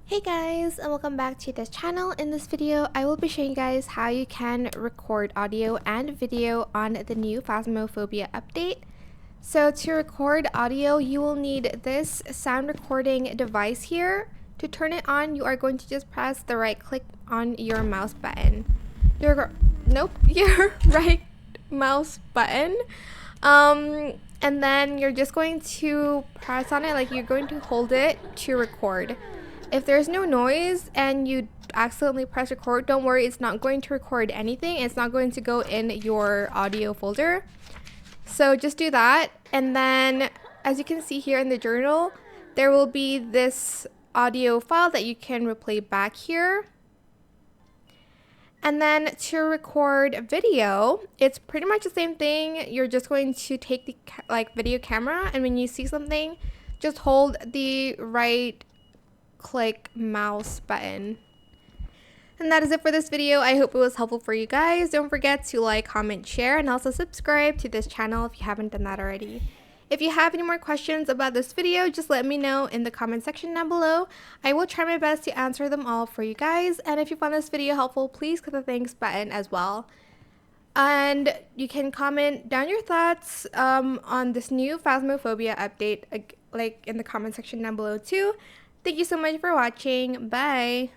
Hey guys, and welcome back to this channel. In this video, I will be showing you guys how you can record audio and video on the new Phasmophobia update. So to record audio, you will need this sound recording device here. To turn it on, you are going to just press the right click on your mouse button. Your right mouse button. And then you're just going to press on it, like you're going to hold it to record. If there's no noise and you accidentally press record, don't worry, it's not going to record anything. It's not going to go in your audio folder. So just do that. And then as you can see here in the journal, there will be this audio file that you can replay back here. And then to record video, it's pretty much the same thing. You're just going to take the video camera, and when you see something, just hold the right click mouse button. And that is it for this video. I hope it was helpful for you guys. Don't forget to like, comment, share, and also subscribe to this channel if you haven't done that already. If you have any more questions about this video, just let me know in the comment section down below. I will try my best to answer them all for you guys. And if you found this video helpful, please click the thanks button as well. And you can comment down your thoughts on this new Phasmophobia update, like in the comment section down below too. Thank you so much for watching. Bye!